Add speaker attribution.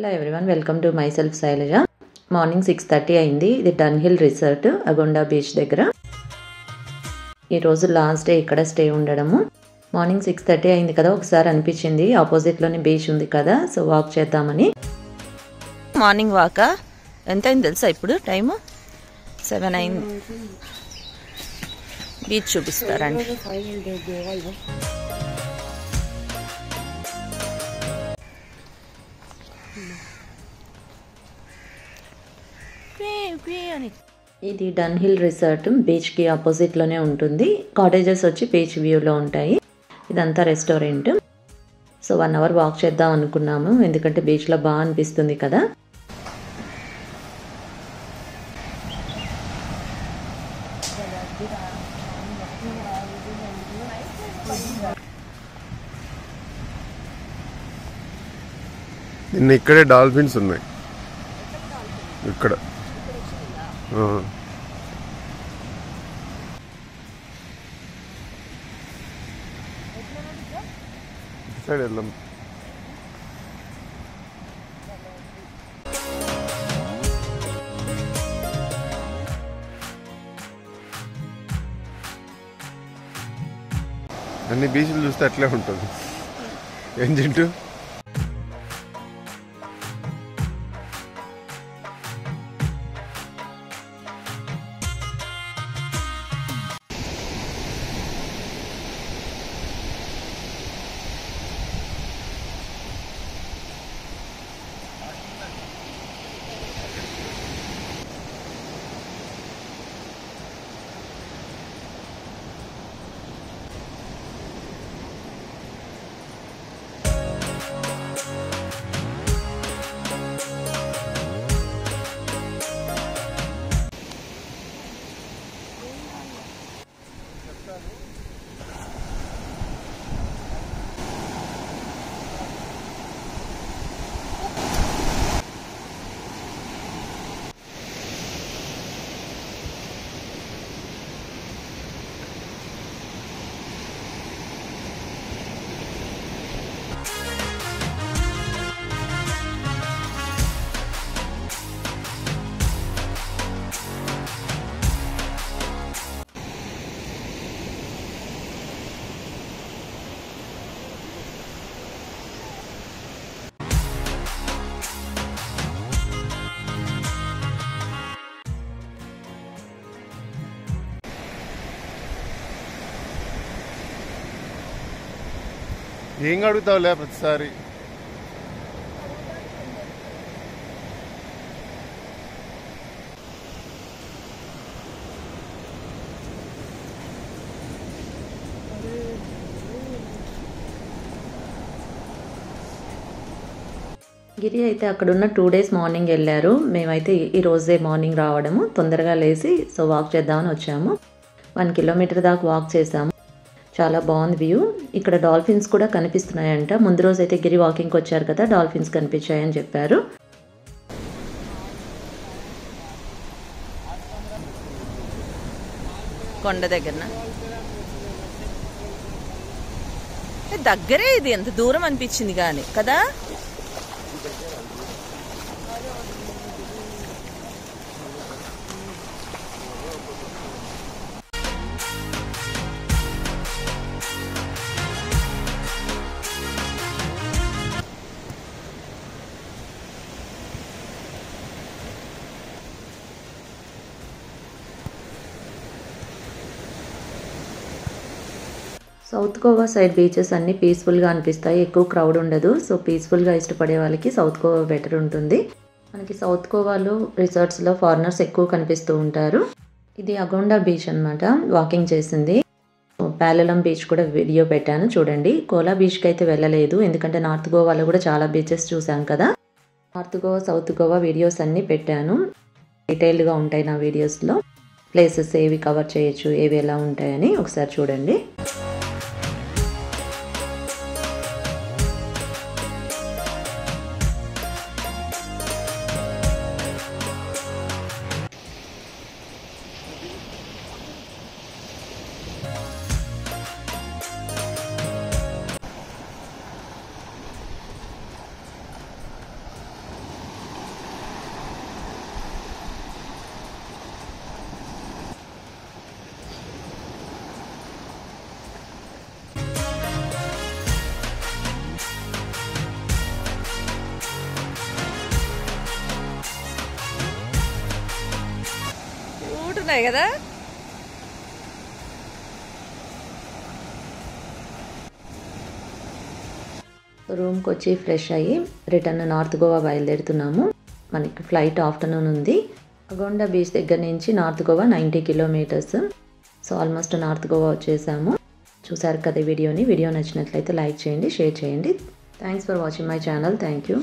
Speaker 1: Hello everyone, welcome to my self Shailaja. Morning 6:30 అయింది. ఇది dun hill resort Agonda beach దగ్గర. ఈరోజు లాస్ట్ డే ఇక్కడ స్టే ఉండడము. మార్నింగ్ 6:30 అయింది కదా, ఒకసారి అనిపించింది ఆపోజిట్లోనే బీచ్ ఉంది కదా, సో వాక్ చేద్దామని.
Speaker 2: మార్నింగ్ వాకా ఎంత అయింది తెలుసా? ఇప్పుడు టైము 7 అయింది. బీచ్ చూపిస్తారండి.
Speaker 1: ఇది డన్ హిల్ రిసార్ట్ బీచ్కి ఆపోజిట్లోనే ఉంటుంది. కాటేజెస్ వచ్చి బీచ్ వ్యూలో ఉంటాయి. ఇదంతా రెస్టారెంట్. సో 1 అవర్ వాక్ చేద్దాం అనుకున్నాము, ఎందుకంటే బీచ్లో బాగా అనిపిస్తుంది కదా.
Speaker 3: నిన్న ఇక్కడే డాల్ఫిన్స్ ఉన్నాయి. ఇక్కడ సైడ్ వెళ్దాం. అన్ని బీచ్లు చూస్తే అట్లే ఉంటుంది. ఏం చింటూ? ఏం అడుగుతావులే ప్రతిసారి.
Speaker 1: గిరి అయితే అక్కడున్న 2 days మార్నింగ్ వెళ్ళారు. మేమైతే ఈ రోజే మార్నింగ్ రావడము, తొందరగా లేచి సో వాక్ చేద్దామని వచ్చాము. 1 kilometer దాకా వాక్ చేసాము. చాలా బాగుంది వ్యూ. ఇక్కడ డాల్ఫిన్స్ కూడా కనిపిస్తున్నాయంట. ముందు రోజు అయితే గిరి వాకింగ్కి వచ్చారు కదా, డాల్ఫిన్స్ కనిపించాయని చెప్పారు.
Speaker 2: కొండ దగ్గర దగ్గరే. ఇది ఎంత దూరం అనిపించింది కానీ కదా.
Speaker 1: సౌత్ గోవా సైడ్ బీచెస్ అన్నీ పీస్ఫుల్గా అనిపిస్తాయి, ఎక్కువ క్రౌడ్ ఉండదు. సో పీస్ఫుల్గా ఇష్టపడే వాళ్ళకి సౌత్ గోవా బెటర్ ఉంటుంది. మనకి సౌత్ గోవాలో రిసార్ట్స్లో ఫారినర్స్ ఎక్కువ కనిపిస్తూ ఉంటారు. ఇది అగొండా బీచ్ అనమాట, వాకింగ్ చేసింది. ప్యాలెలం బీచ్ కూడా వీడియో పెట్టాను చూడండి. కోలా బీచ్కి అయితే వెళ్ళలేదు, ఎందుకంటే నార్త్ గోవాలో కూడా చాలా బీచెస్ చూసాం కదా. North Goa south Goa videos అన్నీ పెట్టాను. డీటెయిల్డ్గా ఉంటాయి నా వీడియోస్లో. ప్లేసెస్ ఏవి కవర్ చేయొచ్చు, ఏవి ఎలా ఉంటాయని ఒకసారి చూడండి.
Speaker 2: ఉన్నట్టున్నాయి కదా.
Speaker 1: రూమ్కి వచ్చి ఫ్రెష్ అయ్యి రిటర్న్ నార్త్ గోవా బయలుదేరుతున్నాము. మనకి ఫ్లైట్ ఆఫ్టర్నూన్ ఉంది. అగొండ బీచ్ దగ్గర నుంచి north Goa 90 kilometres. So almost north Goa వచ్చేసాము. చూసారు కదా వీడియో నచ్చినట్లయితే లైక్ చేయండి, షేర్ చేయండి. Thanks for watching my channel. Thank you.